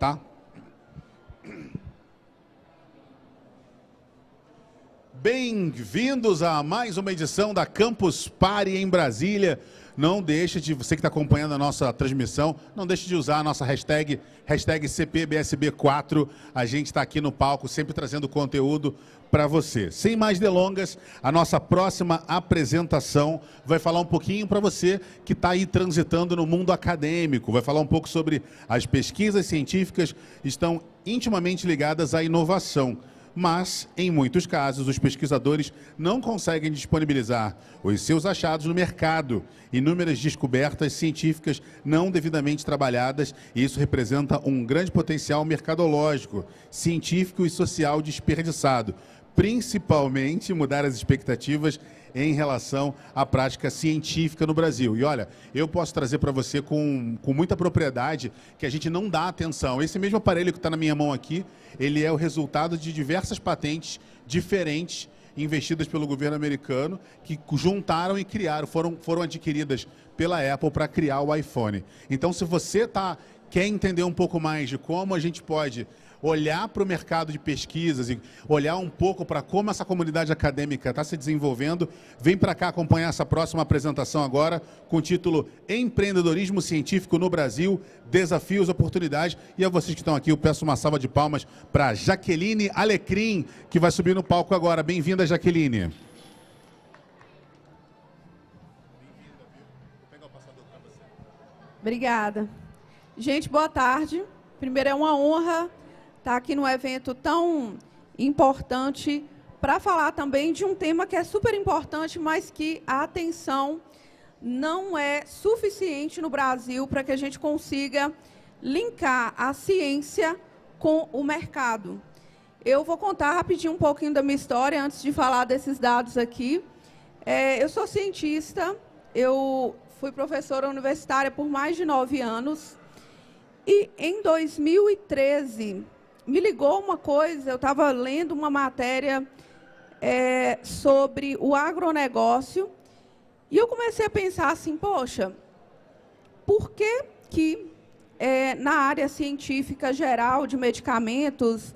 tá? Bem-vindos a mais uma edição da Campus Party em Brasília. Não deixe de, você que está acompanhando a nossa transmissão, não deixe de usar a nossa hashtag CPBSB4. A gente está aqui no palco sempre trazendo conteúdo para você. Sem mais delongas, a nossa próxima apresentação vai falar um pouquinho para você que está aí transitando no mundo acadêmico. Vai falar um pouco sobre as pesquisas científicas que estão intimamente ligadas à inovação. Mas, em muitos casos, os pesquisadores não conseguem disponibilizar os seus achados no mercado. Inúmeras descobertas científicas não devidamente trabalhadas, e isso representa um grande potencial mercadológico, científico e social desperdiçado. Principalmente mudar as expectativas em relação à prática científica no Brasil. E olha, eu posso trazer para você com muita propriedade que a gente não dá atenção. Esse mesmo aparelho que está na minha mão aqui, ele é o resultado de diversas patentes diferentes investidas pelo governo americano que juntaram e criaram, foram adquiridas pela Apple para criar o iPhone. Então, se você quer entender um pouco mais de como a gente pode olhar para o mercado de pesquisas e olhar um pouco para como essa comunidade acadêmica está se desenvolvendo, vem para cá acompanhar essa próxima apresentação agora, com o título Empreendedorismo Científico no Brasil, Desafios, Oportunidades. E a vocês que estão aqui, eu peço uma salva de palmas para Jaqueline Alecrim, que vai subir no palco agora. Bem-vinda, Jaqueline. Obrigada. Gente, boa tarde. Primeiro, é uma honra estar aqui num evento tão importante para falar também de um tema que é super importante, mas que a atenção não é suficiente no Brasil para que a gente consiga linkar a ciência com o mercado. Eu vou contar rapidinho um pouquinho da minha história antes de falar desses dados aqui. Eu sou cientista, eu fui professora universitária por mais de 9 anos e em 2013 me ligou uma coisa, eu estava lendo uma matéria sobre o agronegócio e eu comecei a pensar assim, poxa, por que na área científica geral de medicamentos,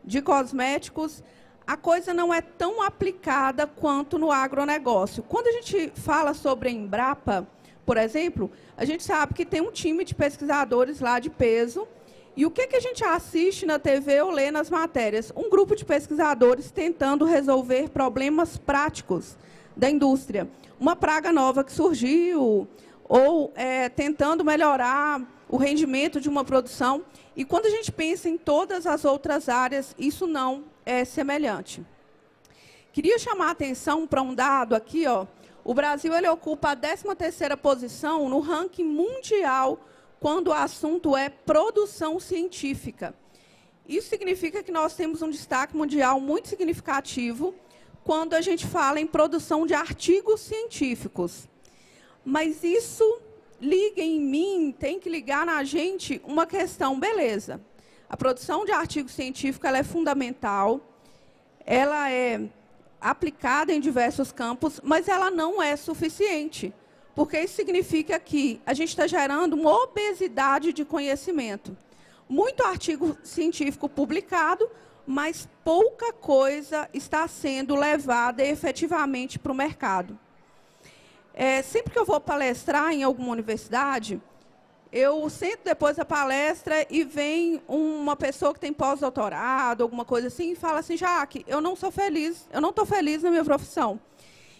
de cosméticos, a coisa não é tão aplicada quanto no agronegócio? Quando a gente fala sobre a Embrapa, por exemplo, a gente sabe que tem um time de pesquisadores lá de peso. E o que a gente assiste na TV ou lê nas matérias? Um grupo de pesquisadores tentando resolver problemas práticos da indústria. Uma praga nova que surgiu, ou tentando melhorar o rendimento de uma produção. E quando a gente pensa em todas as outras áreas, isso não é semelhante. Queria chamar a atenção para um dado aqui, ó. O Brasil ele ocupa a 13ª posição no ranking mundial quando o assunto é produção científica. Isso significa que nós temos um destaque mundial muito significativo quando a gente fala em produção de artigos científicos. Mas isso liga em mim, tem que ligar na gente uma questão, beleza. A produção de artigo científico ela é fundamental, ela é aplicada em diversos campos, mas ela não é suficiente. Porque isso significa que a gente está gerando uma obesidade de conhecimento. Muito artigo científico publicado, mas pouca coisa está sendo levada efetivamente para o mercado. Sempre que eu vou palestrar em alguma universidade, eu sento depois da palestra e vem uma pessoa que tem pós-doutorado, alguma coisa assim, e fala assim, Jaque, eu não sou feliz, eu não estou feliz na minha profissão.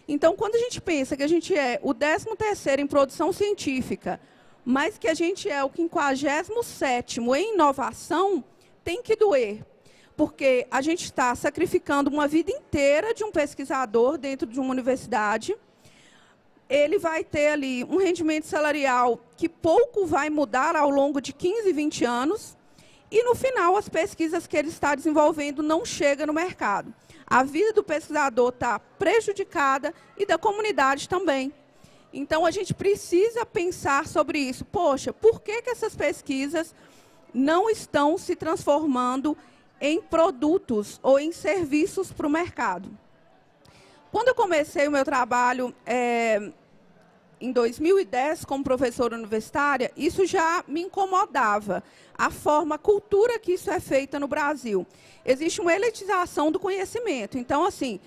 Então, quando a gente pensa que a gente é o 13º em produção científica, mas que a gente é o 57º em inovação, tem que doer. Porque a gente está sacrificando uma vida inteira de um pesquisador dentro de uma universidade. Ele vai ter ali um rendimento salarial que pouco vai mudar ao longo de 15, 20 anos. E, no final, as pesquisas que ele está desenvolvendo não chegam no mercado. A vida do pesquisador está prejudicada e da comunidade também. Então, a gente precisa pensar sobre isso. Poxa, por que essas pesquisas não estão se transformando em produtos ou em serviços para o mercado? Quando eu comecei o meu trabalho em 2010, como professora universitária, isso já me incomodava, a forma, a cultura que isso é feita no Brasil. Existe uma elitização do conhecimento. Então, assim,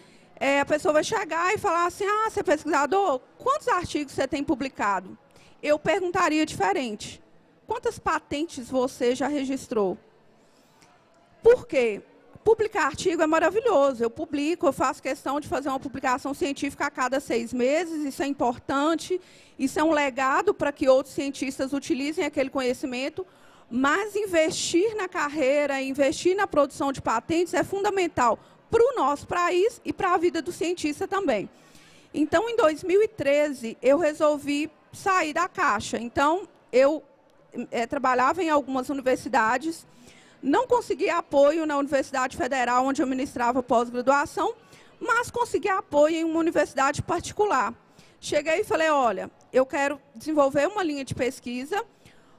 a pessoa vai chegar e falar assim, ah, você é pesquisador, quantos artigos você tem publicado? Eu perguntaria diferente. Quantas patentes você já registrou? Por quê? Publicar artigo é maravilhoso. Eu publico, eu faço questão de fazer uma publicação científica a cada 6 meses, isso é importante, isso é um legado para que outros cientistas utilizem aquele conhecimento, mas investir na carreira, investir na produção de patentes é fundamental para o nosso país e para a vida do cientista também. Então, em 2013, eu resolvi sair da caixa. Então, eu trabalhava em algumas universidades, não consegui apoio na Universidade Federal, onde eu ministrava pós-graduação, mas consegui apoio em uma universidade particular. Cheguei e falei, olha, eu quero desenvolver uma linha de pesquisa,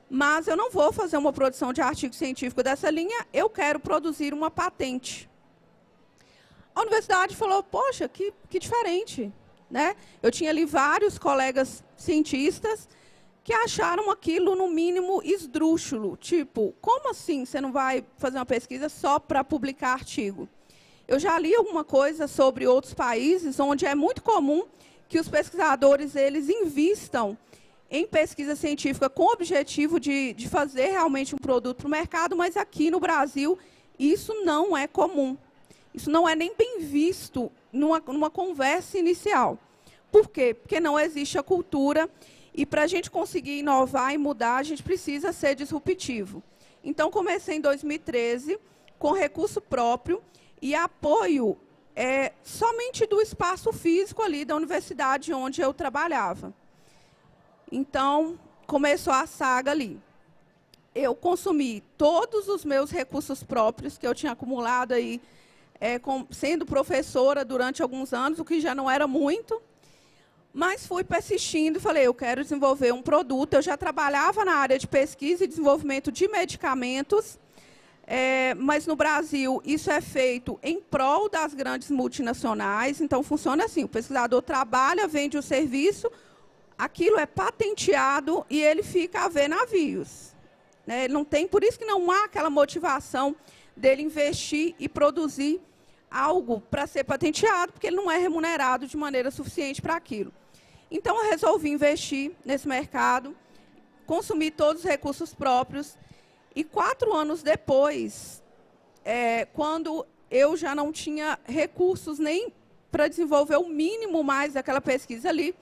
mas eu não vou fazer uma produção de artigo científico dessa linha, eu quero produzir uma patente. A universidade falou, poxa, que diferente, né? Eu tinha ali vários colegas cientistas que acharam aquilo, no mínimo, esdrúxulo. Tipo, como assim você não vai fazer uma pesquisa só para publicar artigo? Eu já li alguma coisa sobre outros países, onde é muito comum que os pesquisadores eles invistam em pesquisa científica com o objetivo de fazer realmente um produto para o mercado, mas aqui no Brasil isso não é comum. Isso não é nem bem visto numa conversa inicial. Por quê? Porque não existe a cultura. E para a gente conseguir inovar e mudar, a gente precisa ser disruptivo. Então, comecei em 2013, com recurso próprio e apoio somente do espaço físico ali da universidade onde eu trabalhava. Então, começou a saga ali. Eu consumi todos os meus recursos próprios que eu tinha acumulado aí, sendo professora durante alguns anos, o que já não era muito. Mas fui persistindo e falei, eu quero desenvolver um produto. Eu já trabalhava na área de pesquisa e desenvolvimento de medicamentos, mas no Brasil isso é feito em prol das grandes multinacionais. Então, funciona assim, o pesquisador trabalha, vende o serviço, aquilo é patenteado e ele fica a ver navios. Né? Não tem, por isso que não há aquela motivação dele investir e produzir algo para ser patenteado, porque ele não é remunerado de maneira suficiente para aquilo. Então, eu resolvi investir nesse mercado, consumir todos os recursos próprios, e 4 anos depois, quando eu já não tinha recursos nem para desenvolver o mínimo mais daquela pesquisa ali,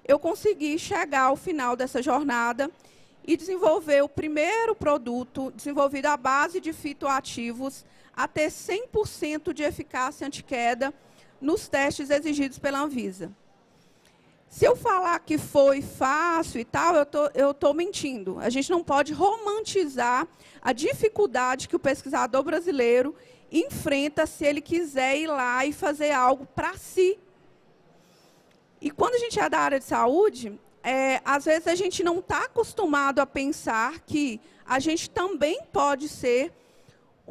eu consegui chegar ao final dessa jornada e desenvolver o primeiro produto desenvolvido à base de fitoativos a ter 100% de eficácia antiqueda nos testes exigidos pela Anvisa. Se eu falar que foi fácil e tal, eu estou mentindo. A gente não pode romantizar a dificuldade que o pesquisador brasileiro enfrenta se ele quiser ir lá e fazer algo para si. E quando a gente é da área de saúde, às vezes a gente não está acostumado a pensar que a gente também pode ser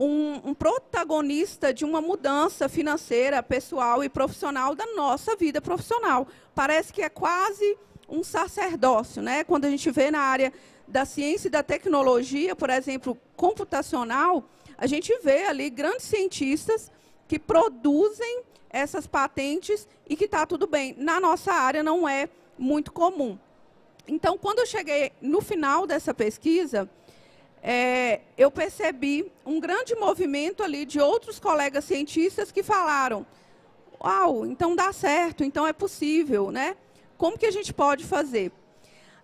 um protagonista de uma mudança financeira, pessoal e profissional da nossa vida profissional. Parece que é quase um sacerdócio, né? Quando a gente vê na área da ciência e da tecnologia, por exemplo, computacional, a gente vê ali grandes cientistas que produzem essas patentes e que está tudo bem. Na nossa área não é muito comum. Então, quando eu cheguei no final dessa pesquisa, eu percebi um grande movimento ali de outros colegas cientistas que falaram, uau, então dá certo, então é possível, né? Como que a gente pode fazer?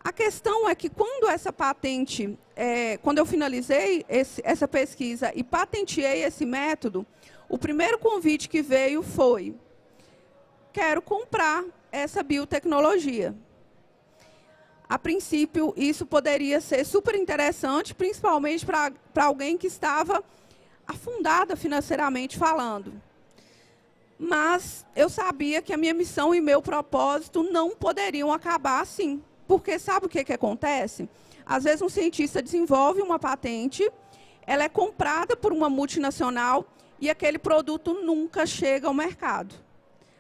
A questão é que quando essa patente, quando eu finalizei essa pesquisa e patenteei esse método, o primeiro convite que veio foi, quero comprar essa biotecnologia. A princípio, isso poderia ser super interessante, principalmente para alguém que estava afundada financeiramente falando. Mas eu sabia que a minha missão e meu propósito não poderiam acabar assim. Porque sabe o que acontece? Às vezes um cientista desenvolve uma patente, ela é comprada por uma multinacional e aquele produto nunca chega ao mercado.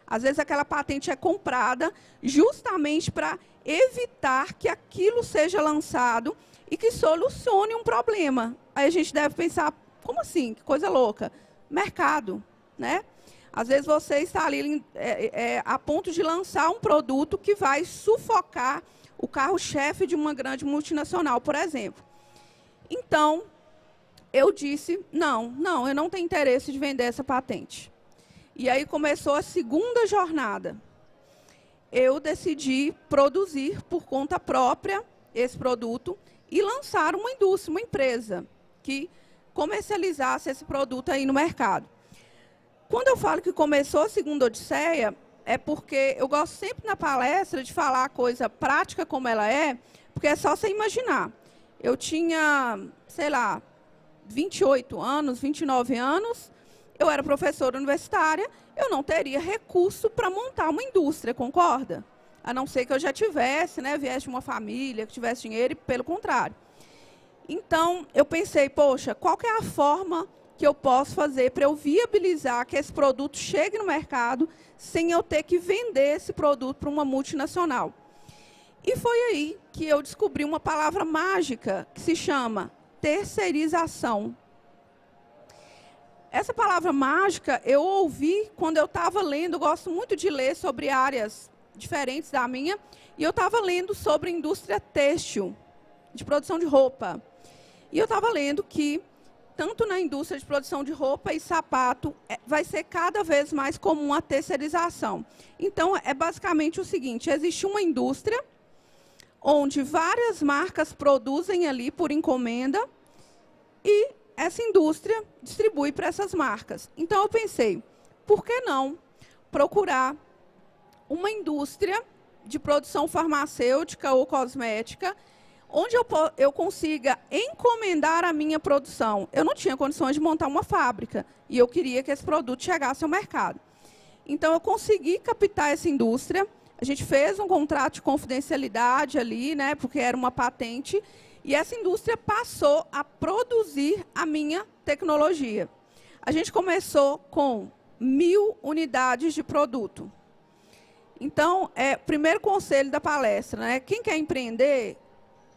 Às vezes, aquela patente é comprada justamente para evitar que aquilo seja lançado e que solucione um problema. Aí a gente deve pensar, como assim? Que coisa louca. Mercado, né? Às vezes, você está ali a ponto de lançar um produto que vai sufocar o carro-chefe de uma grande multinacional, por exemplo. Então, eu disse, não, eu não tenho interesse de vender essa patente. E aí começou a segunda jornada. Eu decidi produzir por conta própria esse produto e lançar uma indústria, uma empresa, que comercializasse esse produto aí no mercado. Quando eu falo que começou a segunda odisseia, é porque eu gosto sempre na palestra de falar a coisa prática como ela é, porque é só você imaginar. Eu tinha, sei lá, 28 anos, 29 anos, eu era professora universitária, eu não teria recurso para montar uma indústria, concorda? A não ser que eu já tivesse, né, viesse de uma família, que tivesse dinheiro, e pelo contrário. Então, eu pensei, poxa, qual que é a forma que eu posso fazer para eu viabilizar que esse produto chegue no mercado sem eu ter que vender esse produto para uma multinacional? E foi aí que eu descobri uma palavra mágica que se chama terceirização. Essa palavra mágica eu ouvi quando eu estava lendo, eu gosto muito de ler sobre áreas diferentes da minha, e eu estava lendo sobre indústria têxtil, de produção de roupa. E eu estava lendo que, tanto na indústria de produção de roupa e sapato, vai ser cada vez mais comum a terceirização. Então, é basicamente o seguinte, existe uma indústria onde várias marcas produzem ali por encomenda e essa indústria distribui para essas marcas. Então, eu pensei, por que não procurar uma indústria de produção farmacêutica ou cosmética onde eu consiga encomendar a minha produção? Eu não tinha condições de montar uma fábrica e eu queria que esse produto chegasse ao mercado. Então, eu consegui captar essa indústria. A gente fez um contrato de confidencialidade ali, né, porque era uma patente, e essa indústria passou a produzir a minha tecnologia. A gente começou com 1000 unidades de produto. Então, primeiro conselho da palestra, né, quem quer empreender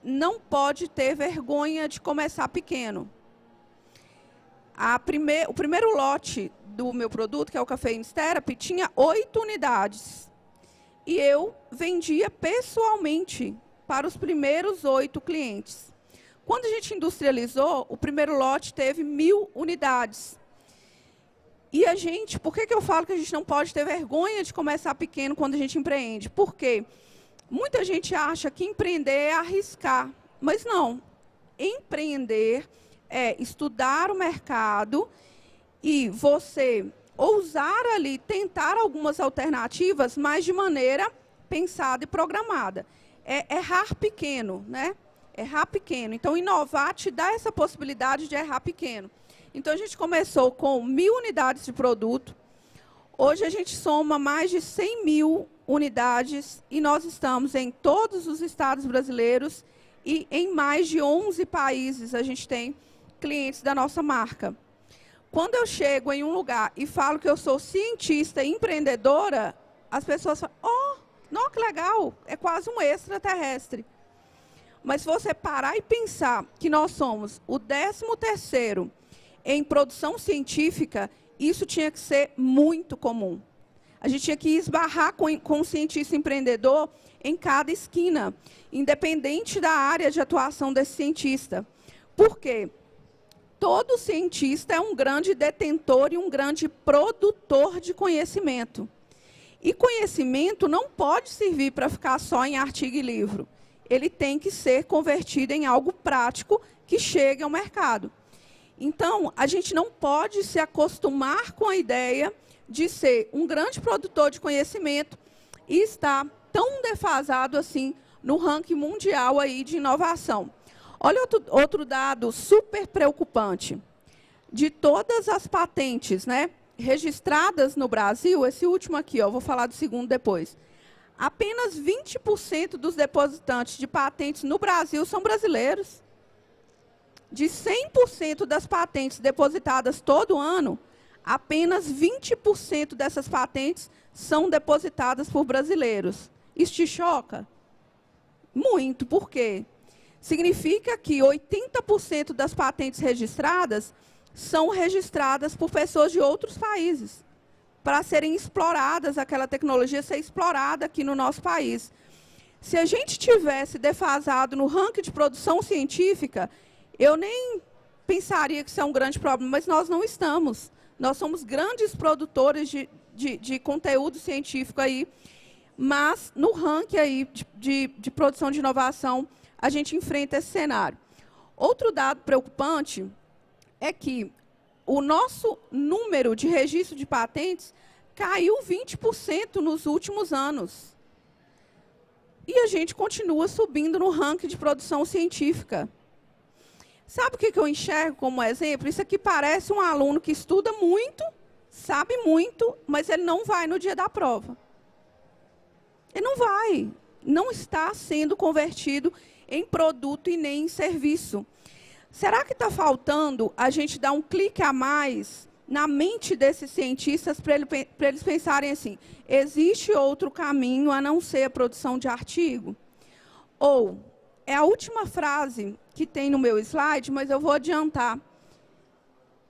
não pode ter vergonha de começar pequeno. O primeiro lote do meu produto, que é o Cafeins Therapy, tinha 8 unidades. E eu vendia pessoalmente para os primeiros 8 clientes. Quando a gente industrializou, o primeiro lote teve 1000 unidades. E a gente, por que eu falo que a gente não pode ter vergonha de começar pequeno quando a gente empreende? Porque muita gente acha que empreender é arriscar, mas não. Empreender é estudar o mercado e você ousar ali, tentar algumas alternativas, mas de maneira pensada e programada. Errar pequeno, né? Errar pequeno. Então, inovar te dá essa possibilidade de errar pequeno. Então, a gente começou com 1000 unidades de produto. Hoje, a gente soma mais de 100.000 unidades e nós estamos em todos os estados brasileiros e em mais de 11 países a gente tem clientes da nossa marca. Quando eu chego em um lugar e falo que eu sou cientista e empreendedora, as pessoas falam, não, que legal, é quase um extraterrestre. Mas se você parar e pensar que nós somos o 13º em produção científica, isso tinha que ser muito comum. A gente tinha que esbarrar com um cientista empreendedor em cada esquina, independente da área de atuação desse cientista. Por quê? Todo cientista é um grande detentor e um grande produtor de conhecimento. E conhecimento não pode servir para ficar só em artigo e livro. Ele tem que ser convertido em algo prático que chegue ao mercado. Então, a gente não pode se acostumar com a ideia de ser um grande produtor de conhecimento e estar tão defasado assim no ranking mundial aí de inovação. Olha outro dado super preocupante. De todas as patentes, né, registradas no Brasil, esse último aqui, vou falar do segundo depois, apenas 20% dos depositantes de patentes no Brasil são brasileiros. De 100% das patentes depositadas todo ano, apenas 20% dessas patentes são depositadas por brasileiros. Isso te choca? Muito. Por quê? Significa que 80% das patentes registradas são registradas por pessoas de outros países, para serem exploradas, aquela tecnologia ser explorada aqui no nosso país. Se a gente tivesse defasado no ranking de produção científica, eu nem pensaria que isso é um grande problema, mas nós não estamos. Nós somos grandes produtores de conteúdo científico aí, mas no ranking aí de produção de inovação, a gente enfrenta esse cenário. Outro dado preocupante é que o nosso número de registro de patentes caiu 20% nos últimos anos. E a gente continua subindo no ranking de produção científica. Sabe o que eu enxergo como exemplo? Isso aqui parece um aluno que estuda muito, sabe muito, mas ele não vai no dia da prova. Ele não vai. Não está sendo convertido em produto e nem em serviço. Será que está faltando a gente dar um clique a mais na mente desses cientistas para eles pensarem assim, existe outro caminho a não ser a produção de artigo? Ou, é a última frase que tem no meu slide, mas eu vou adiantar.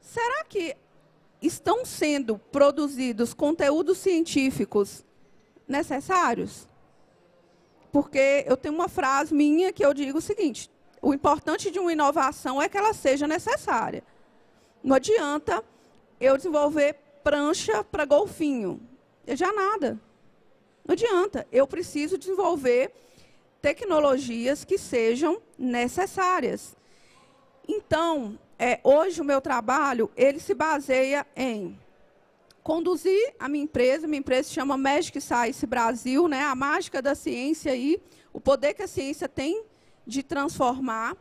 Será que estão sendo produzidos conteúdos científicos necessários? Porque eu tenho uma frase minha que eu digo o seguinte, o importante de uma inovação é que ela seja necessária. Não adianta eu desenvolver prancha para golfinho. Já nada. Não adianta. Eu preciso desenvolver tecnologias que sejam necessárias. Então, hoje o meu trabalho, ele se baseia em conduzir a minha empresa se chama Magic Science Brasil, né? A mágica da ciência aí, o poder que a ciência tem de transformar.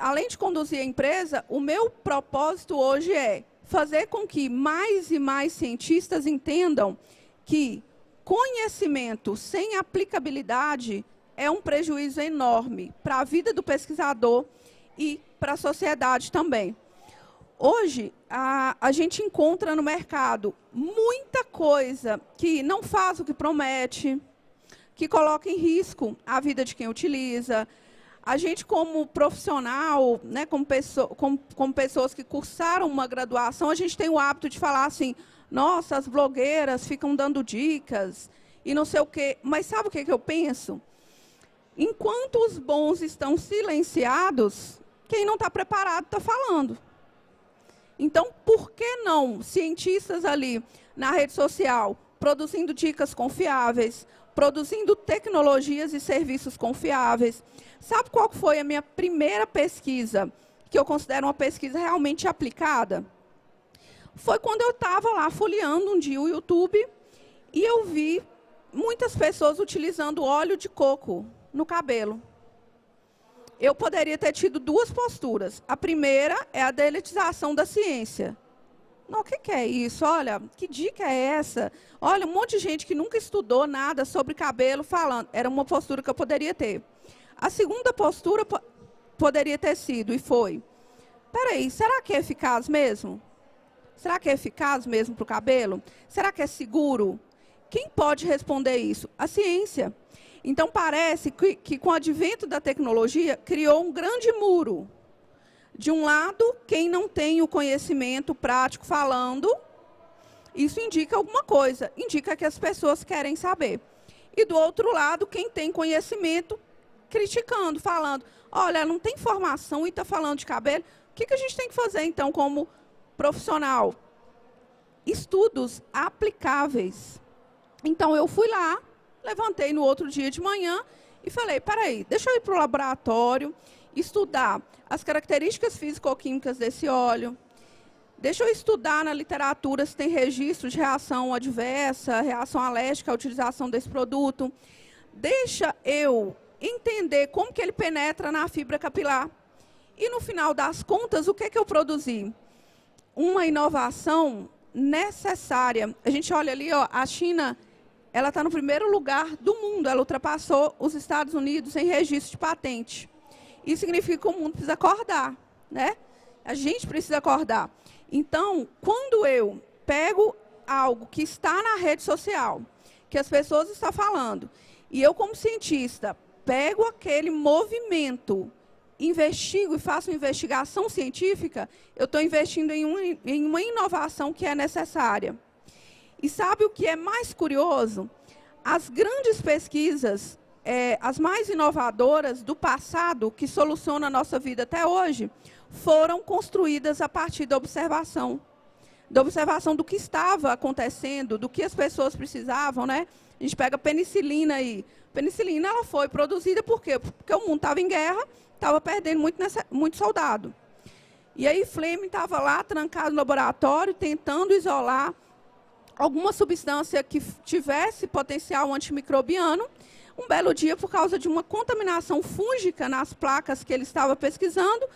Além de conduzir a empresa, o meu propósito hoje é fazer com que mais e mais cientistas entendam que conhecimento sem aplicabilidade é um prejuízo enorme para a vida do pesquisador e para a sociedade também. Hoje, a gente encontra no mercado muita coisa que não faz o que promete, que coloca em risco a vida de quem utiliza. A gente, como profissional, né, como pessoas que cursaram uma graduação, a gente tem o hábito de falar assim, nossa, as blogueiras ficam dando dicas e não sei o quê. Mas sabe o que eu penso? Enquanto os bons estão silenciados, quem não está preparado está falando. Então, por que não cientistas ali na rede social, produzindo dicas confiáveis, produzindo tecnologias e serviços confiáveis? Sabe qual foi a minha primeira pesquisa, que eu considero uma pesquisa realmente aplicada? Foi quando eu estava lá folheando um dia o YouTube e eu vi muitas pessoas utilizando óleo de coco no cabelo. Eu poderia ter tido duas posturas. A primeira é a deletização da ciência. Não, o que é isso? Olha, que dica é essa? Olha, um monte de gente que nunca estudou nada sobre cabelo falando. Era uma postura que eu poderia ter. A segunda postura poderia ter sido, e foi, peraí, será que é eficaz mesmo? Será que é eficaz mesmo para o cabelo? Será que é seguro? Quem pode responder isso? A ciência. Então, parece que com o advento da tecnologia, criou um grande muro. De um lado, quem não tem o conhecimento prático falando, isso indica alguma coisa, indica que as pessoas querem saber. E do outro lado, quem tem conhecimento, criticando, falando, olha, não tem formação e está falando de cabelo, o que a gente tem que fazer, então, como profissional? Estudos aplicáveis. Então, eu fui lá, levantei no outro dia de manhã e falei, peraí, deixa eu ir para o laboratório, estudar as características físico-químicas desse óleo, deixa eu estudar na literatura se tem registro de reação adversa, reação alérgica à utilização desse produto, deixa eu entender como que ele penetra na fibra capilar. E, no final das contas, o que eu produzi? Uma inovação necessária. A gente olha ali, ó, a China, ela está no primeiro lugar do mundo, ela ultrapassou os Estados Unidos em registro de patente. Isso significa que o mundo precisa acordar, né? A gente precisa acordar. Então, quando eu pego algo que está na rede social, que as pessoas estão falando, e eu, como cientista, pego aquele movimento, investigo e faço uma investigação científica, eu estou investindo em uma inovação que é necessária. E sabe o que é mais curioso? As grandes pesquisas, as mais inovadoras do passado, que solucionam a nossa vida até hoje, foram construídas a partir da observação do que estava acontecendo, do que as pessoas precisavam, né? A gente pega a penicilina aí. A penicilina ela foi produzida por quê? Porque o mundo estava em guerra, estava perdendo muito soldado. E aí Fleming estava lá, trancado no laboratório, tentando isolar alguma substância que tivesse potencial antimicrobiano. Um belo dia, por causa de uma contaminação fúngica nas placas que ele estava pesquisando,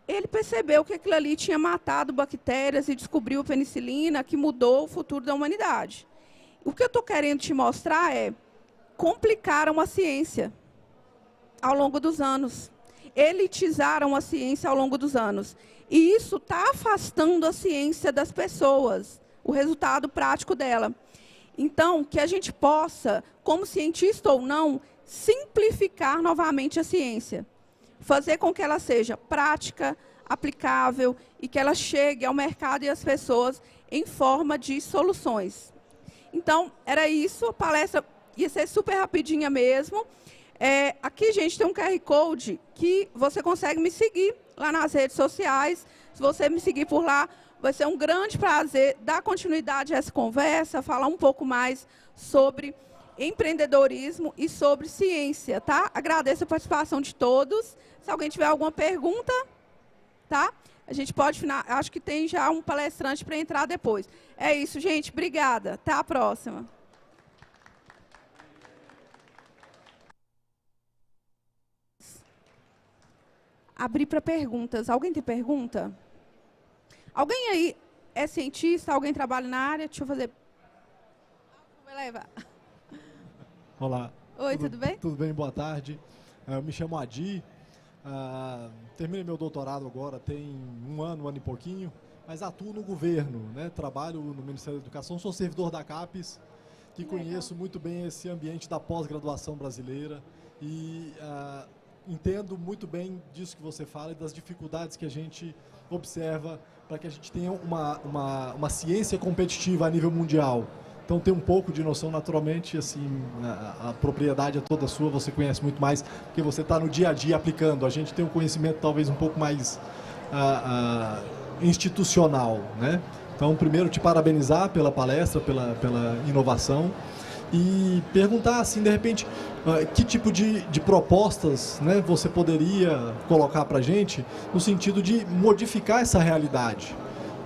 ele percebeu que aquilo ali tinha matado bactérias e descobriu a penicilina, que mudou o futuro da humanidade. O que eu estou querendo te mostrar é complicaram a ciência ao longo dos anos. Elitizaram a ciência ao longo dos anos. E isso está afastando a ciência das pessoas, o resultado prático dela. Então, que a gente possa, como cientista ou não, simplificar novamente a ciência. Fazer com que ela seja prática, aplicável e que ela chegue ao mercado e às pessoas em forma de soluções. Então, era isso, a palestra ia ser super rapidinha mesmo. Aqui, gente, tem um QR Code que você consegue me seguir lá nas redes sociais. Se você me seguir por lá, vai ser um grande prazer dar continuidade a essa conversa, falar um pouco mais sobre empreendedorismo e sobre ciência, tá? Agradeço a participação de todos. Se alguém tiver alguma pergunta, tá? A gente pode, acho que tem já um palestrante para entrar depois. É isso, gente. Obrigada. Até a próxima. Abrir para perguntas. Alguém tem pergunta? Alguém aí é cientista? Alguém trabalha na área? Deixa eu fazer. Vou levar. Olá. Oi, tudo bem? Tudo bem, boa tarde. Eu me chamo Adi. Terminei meu doutorado agora, tem um ano e pouquinho, mas atuo no governo, né? Trabalho no Ministério da Educação, sou servidor da CAPES, que conheço muito bem esse ambiente da pós-graduação brasileira e entendo muito bem disso que você fala e das dificuldades que a gente observa para que a gente tenha uma ciência competitiva a nível mundial. Então tem um pouco de noção, naturalmente, assim, a propriedade é toda sua, você conhece muito mais, porque você está no dia a dia aplicando. A gente tem um conhecimento talvez um pouco mais institucional, né? Então, primeiro, te parabenizar pela palestra, pela inovação e perguntar, assim, de repente, que tipo de propostas, né, você poderia colocar para a gente no sentido de modificar essa realidade.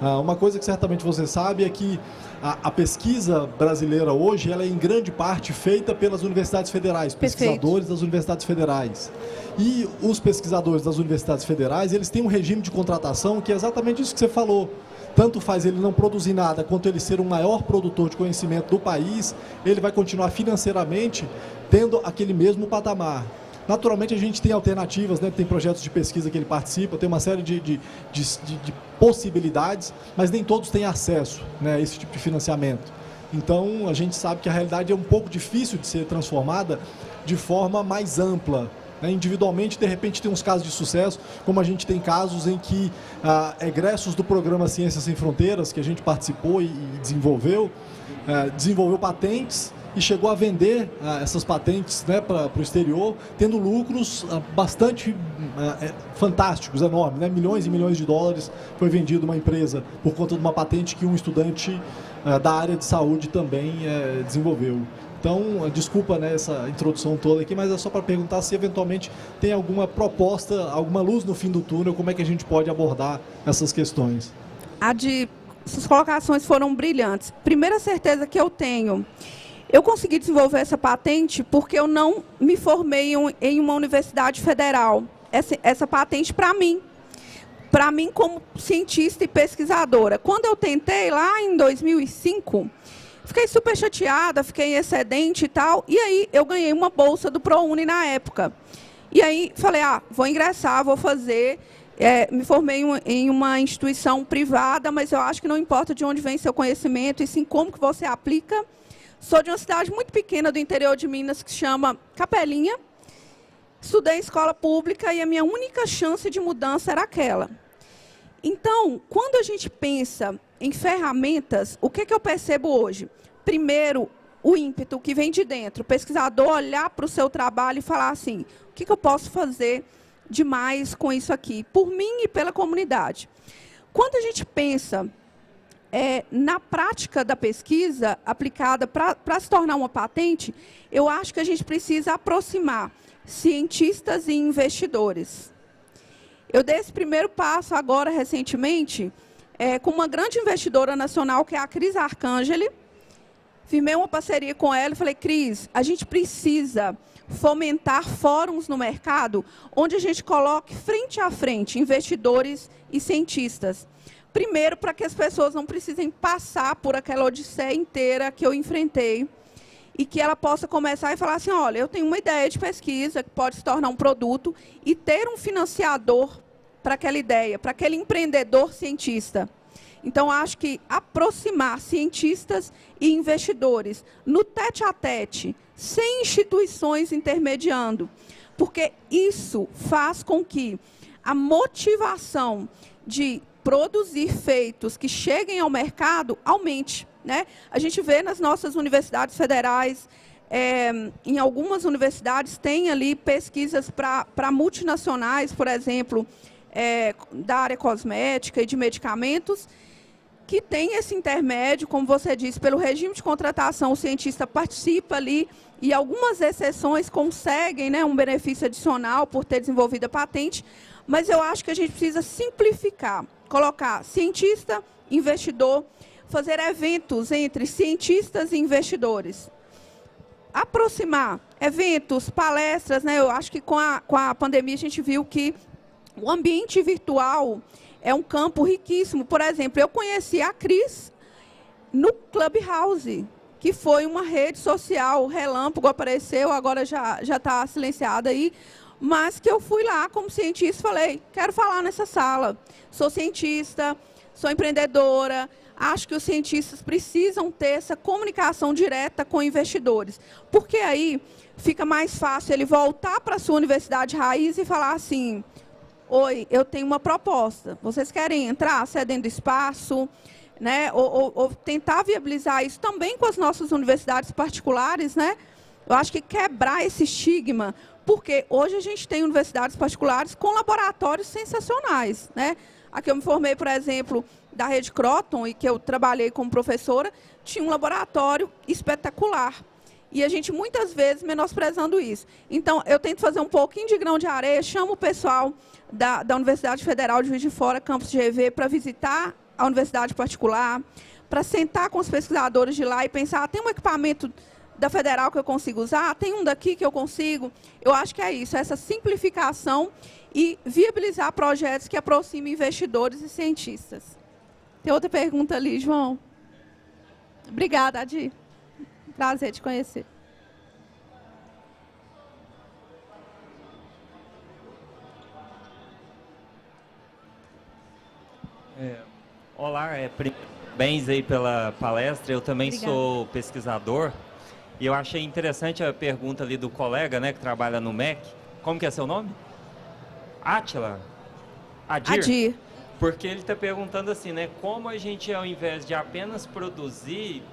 Uma coisa que certamente você sabe é que a pesquisa brasileira hoje, ela é em grande parte feita pelas universidades federais, pesquisadores das universidades federais. E os pesquisadores das universidades federais, eles têm um regime de contratação que é exatamente isso que você falou. Tanto faz ele não produzir nada, quanto ele ser o maior produtor de conhecimento do país, ele vai continuar financeiramente tendo aquele mesmo patamar. Naturalmente, a gente tem alternativas, né? Tem projetos de pesquisa que ele participa, tem uma série de possibilidades, mas nem todos têm acesso, né, a esse tipo de financiamento. Então, a gente sabe que a realidade é um pouco difícil de ser transformada de forma mais ampla. Né? Individualmente, de repente, tem uns casos de sucesso, como a gente tem casos em que egressos do programa Ciências Sem Fronteiras, que a gente participou e desenvolveu patentes, e chegou a vender essas patentes, né, para o exterior, tendo lucros bastante fantásticos, enormes, né? Milhões e milhões de dólares foi vendido uma empresa por conta de uma patente que um estudante da área de saúde também desenvolveu. Então, desculpa, né, essa introdução toda aqui, mas é só para perguntar se eventualmente tem alguma proposta, alguma luz no fim do túnel, como é que a gente pode abordar essas questões. Suas colocações foram brilhantes. Primeira certeza que eu tenho, eu consegui desenvolver essa patente porque eu não me formei em uma universidade federal. Essa patente, para mim como cientista e pesquisadora. Quando eu tentei, lá em 2005, fiquei super chateada, fiquei em excedente e tal, e aí eu ganhei uma bolsa do ProUni na época. E aí falei, vou ingressar, vou fazer me formei em uma instituição privada, mas eu acho que não importa de onde vem seu conhecimento, e sim como que você aplica. Sou de uma cidade muito pequena do interior de Minas, que se chama Capelinha. Estudei em escola pública e a minha única chance de mudança era aquela. Então, quando a gente pensa em ferramentas, o que eu percebo hoje? Primeiro, o ímpeto que vem de dentro, o pesquisador olhar para o seu trabalho e falar assim, o que eu posso fazer demais com isso aqui, por mim e pela comunidade. Quando a gente pensa na prática da pesquisa aplicada para se tornar uma patente, eu acho que a gente precisa aproximar cientistas e investidores. Eu dei esse primeiro passo agora, recentemente, com uma grande investidora nacional, que é a Cris Arcangeli. Firmei uma parceria com ela e falei, Cris, a gente precisa fomentar fóruns no mercado onde a gente coloque frente a frente investidores e cientistas. Primeiro, para que as pessoas não precisem passar por aquela odisseia inteira que eu enfrentei e que ela possa começar e falar assim, olha, eu tenho uma ideia de pesquisa que pode se tornar um produto e ter um financiador para aquela ideia, para aquele empreendedor cientista. Então, acho que aproximar cientistas e investidores no tete-a-tete, sem instituições intermediando, porque isso faz com que a motivação de produzir feitos que cheguem ao mercado aumente, né? A gente vê nas nossas universidades federais, em algumas universidades, tem ali pesquisas para multinacionais, por exemplo, da área cosmética e de medicamentos, que tem esse intermédio, como você disse, pelo regime de contratação, o cientista participa ali e algumas exceções conseguem, né, um benefício adicional por ter desenvolvido a patente, mas eu acho que a gente precisa simplificar, colocar cientista, investidor, fazer eventos entre cientistas e investidores. Aproximar eventos, palestras, né, eu acho que com a pandemia a gente viu que o ambiente virtual é um campo riquíssimo. Por exemplo, eu conheci a Cris no Clubhouse, que foi uma rede social, o relâmpago apareceu, agora já está silenciada aí, mas que eu fui lá como cientista e falei, quero falar nessa sala. Sou cientista, sou empreendedora, acho que os cientistas precisam ter essa comunicação direta com investidores, porque aí fica mais fácil ele voltar para a sua universidade raiz e falar assim, oi, eu tenho uma proposta, vocês querem entrar cedendo espaço, né? Ou tentar viabilizar isso também com as nossas universidades particulares, né? Eu acho que quebrar esse estigma, porque hoje a gente tem universidades particulares com laboratórios sensacionais, né? Aqui eu me formei, por exemplo, da Rede Croton, e que eu trabalhei como professora, tinha um laboratório espetacular. E a gente, muitas vezes, menosprezando isso. Então, eu tento fazer um pouquinho de grão de areia, chamo o pessoal da Universidade Federal de Juiz de Fora, campus de GV, para visitar a universidade particular, para sentar com os pesquisadores de lá e pensar, tem um equipamento da Federal que eu consigo usar? Tem um daqui que eu consigo? Eu acho que é isso, essa simplificação e viabilizar projetos que aproximem investidores e cientistas. Tem outra pergunta ali, João? Obrigada, Adi. Prazer te conhecer. Olá, parabéns aí pela palestra. Eu também Obrigada. Sou pesquisador e eu achei interessante a pergunta ali do colega, né, que trabalha no MEC. Como que é seu nome? Átila? Adir. Porque ele está perguntando assim, né, como a gente, ao invés de apenas produzir,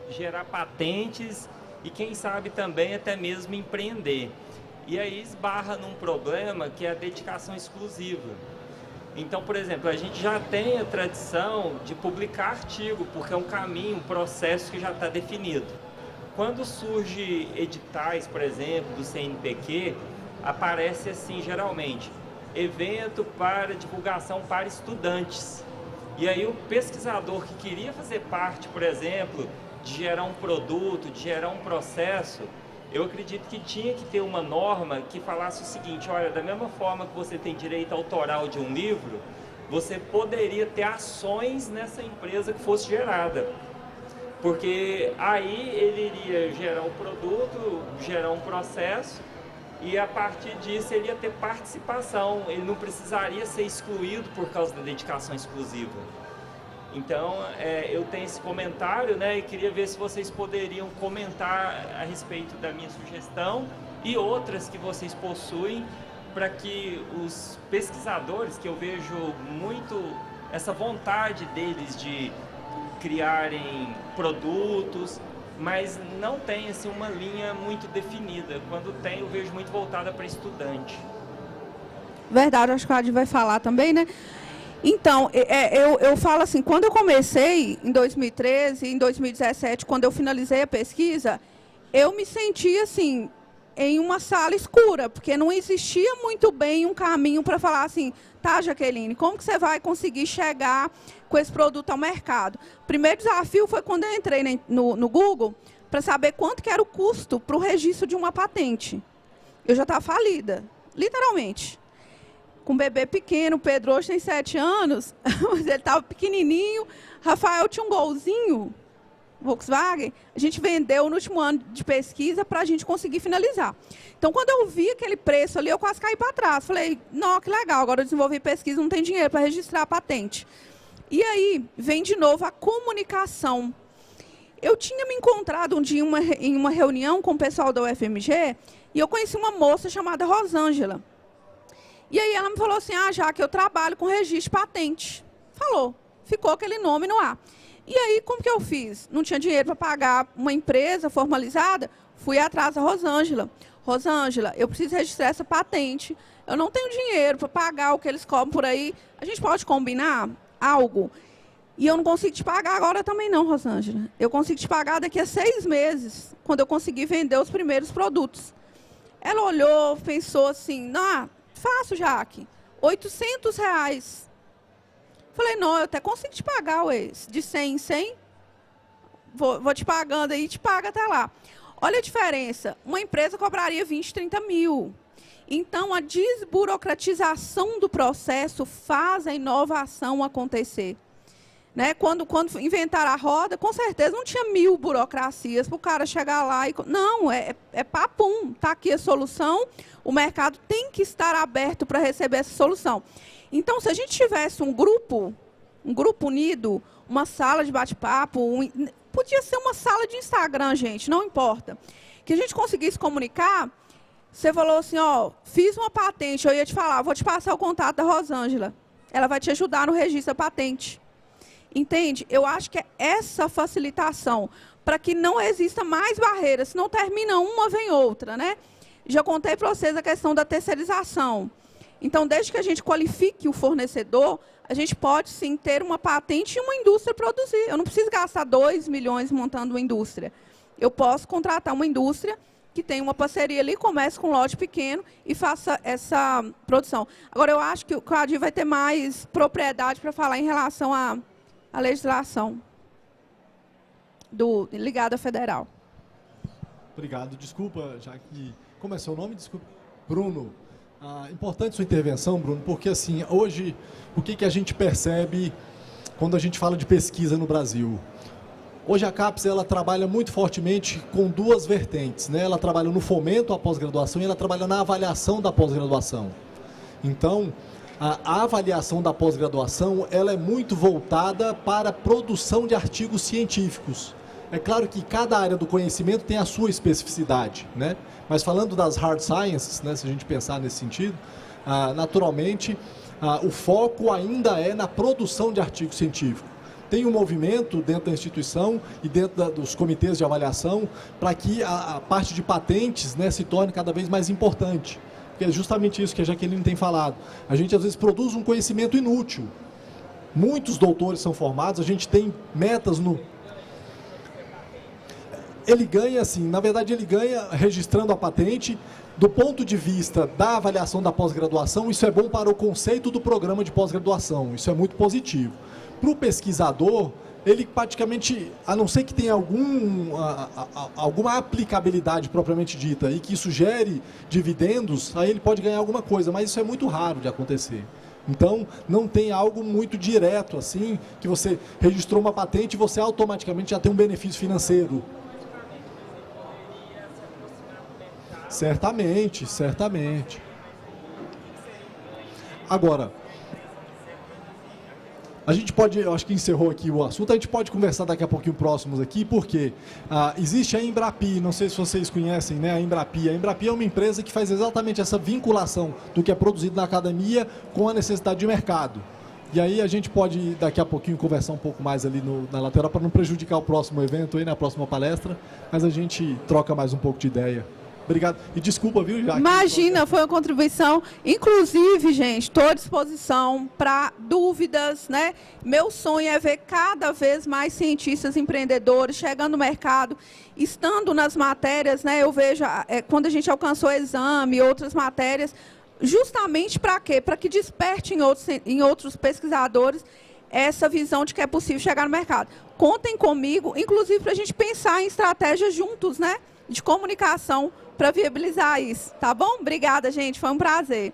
gerar patentes e, quem sabe, também até mesmo empreender. E aí esbarra num problema que é a dedicação exclusiva. Então, por exemplo, a gente já tem a tradição de publicar artigo, porque é um caminho, um processo que já está definido. Quando surge editais, por exemplo, do CNPq, aparece assim, geralmente, evento para divulgação para estudantes. E aí o pesquisador que queria fazer parte, por exemplo, de gerar um produto, de gerar um processo, eu acredito que tinha que ter uma norma que falasse o seguinte, olha, da mesma forma que você tem direito autoral de um livro, você poderia ter ações nessa empresa que fosse gerada. Porque aí ele iria gerar um produto, gerar um processo, e a partir disso ele ia ter participação, ele não precisaria ser excluído por causa da dedicação exclusiva. Então, eu tenho esse comentário, né, e queria ver se vocês poderiam comentar a respeito da minha sugestão e outras que vocês possuem, para que os pesquisadores, que eu vejo muito essa vontade deles de criarem produtos, mas não tem assim, uma linha muito definida. Quando tem, eu vejo muito voltada para estudante. Verdade, acho que a Adi vai falar também, né? Então, eu falo assim, quando eu comecei em 2013, em 2017, quando eu finalizei a pesquisa, eu me senti assim, em uma sala escura, porque não existia muito bem um caminho para falar assim, tá, Jaqueline, como que você vai conseguir chegar com esse produto ao mercado? O primeiro desafio foi quando eu entrei no Google para saber quanto que era o custo para o registro de uma patente. Eu já estava falida, literalmente. Com um bebê pequeno, o Pedro hoje tem 7 anos, mas ele estava pequenininho. Rafael tinha um golzinho, Volkswagen, a gente vendeu no último ano de pesquisa para a gente conseguir finalizar. Então, quando eu vi aquele preço ali, eu quase caí para trás. Falei, não, que legal, agora eu desenvolvi pesquisa, não tem dinheiro para registrar a patente. E aí, vem de novo a comunicação. Eu tinha me encontrado um dia em uma reunião com o pessoal da UFMG e eu conheci uma moça chamada Rosângela. E aí ela me falou assim, já que eu trabalho com registro de patente. Falou, ficou aquele nome no ar. E aí, como que eu fiz? Não tinha dinheiro para pagar uma empresa formalizada, fui atrás da Rosângela. Rosângela, eu preciso registrar essa patente, eu não tenho dinheiro para pagar o que eles cobram por aí, a gente pode combinar algo? E eu não consigo te pagar agora também não, Rosângela. Eu consigo te pagar daqui a 6 meses, quando eu conseguir vender os primeiros produtos. Ela olhou, pensou assim, não, fácil, Jaque, R$800. Falei, não, eu até consigo te pagar, ué, de 100 em 100, vou te pagando aí, te paga até lá. Olha a diferença, uma empresa cobraria 20, 30 mil. Então, a desburocratização do processo faz a inovação acontecer. Né? Quando inventaram a roda, com certeza não tinha 1000 burocracias para o cara chegar lá e... Não, é papum, está aqui a solução, o mercado tem que estar aberto para receber essa solução. Então, se a gente tivesse um grupo unido, uma sala de bate-papo, podia ser uma sala de Instagram, gente, não importa. Que a gente conseguisse comunicar, você falou assim, fiz uma patente, eu ia te falar, vou te passar o contato da Rosângela. Ela vai te ajudar no registro da patente. Entende? Eu acho que é essa facilitação, para que não exista mais barreiras, se não termina uma, vem outra, né? Já contei para vocês a questão da terceirização. Então, desde que a gente qualifique o fornecedor, a gente pode, sim, ter uma patente e uma indústria produzir. Eu não preciso gastar 2 milhões montando uma indústria. Eu posso contratar uma indústria que tem uma parceria ali, comece com um lote pequeno e faça essa produção. Agora, eu acho que o Adi vai ter mais propriedade para falar em relação à legislação ligada à federal. Obrigado. Desculpa, já que... Como é seu nome? Desculpa. Bruno. Importante sua intervenção, Bruno, porque assim, hoje, o que a gente percebe quando a gente fala de pesquisa no Brasil? Hoje a CAPES, ela trabalha muito fortemente com 2 vertentes, né? Ela trabalha no fomento à pós-graduação e ela trabalha na avaliação da pós-graduação. Então, a avaliação da pós-graduação, ela é muito voltada para a produção de artigos científicos. É claro que cada área do conhecimento tem a sua especificidade, né? Mas falando das hard sciences, né, se a gente pensar nesse sentido, naturalmente, o foco ainda é na produção de artigo científico. Tem um movimento dentro da instituição e dentro dos comitês de avaliação para que a parte de patentes, né, se torne cada vez mais importante. Porque é justamente isso que a Jaqueline tem falado. A gente, às vezes, produz um conhecimento inútil. Muitos doutores são formados, a gente tem metas no... Ele ganha, assim, na verdade ele ganha registrando a patente. Do ponto de vista da avaliação da pós-graduação, isso é bom para o conceito do programa de pós-graduação, isso é muito positivo. Para o pesquisador, ele praticamente, a não ser que tenha alguma aplicabilidade propriamente dita e que isso gere dividendos, aí ele pode ganhar alguma coisa, mas isso é muito raro de acontecer. Então, não tem algo muito direto, assim, que você registrou uma patente e você automaticamente já tem um benefício financeiro. Certamente, certamente. Agora, a gente pode, eu acho que encerrou aqui o assunto, a gente pode conversar daqui a pouquinho próximos aqui, porque existe a Embrapi, não sei se vocês conhecem, né, a Embrapi. A Embrapi é uma empresa que faz exatamente essa vinculação do que é produzido na academia com a necessidade de mercado. E aí a gente pode, daqui a pouquinho, conversar um pouco mais ali na lateral, para não prejudicar o próximo evento, aí, na próxima palestra, mas a gente troca mais um pouco de ideia. Obrigado. E desculpa, viu, Jaque? Imagina, foi uma contribuição. Inclusive, gente, estou à disposição para dúvidas, né? Meu sonho é ver cada vez mais cientistas empreendedores chegando no mercado, estando nas matérias, né? Eu vejo, quando a gente alcançou o exame, outras matérias, justamente para quê? Para que desperte em outros pesquisadores essa visão de que é possível chegar no mercado. Contem comigo, inclusive, para a gente pensar em estratégias juntos, né? De comunicação para viabilizar isso, tá bom? Obrigada, gente, foi um prazer.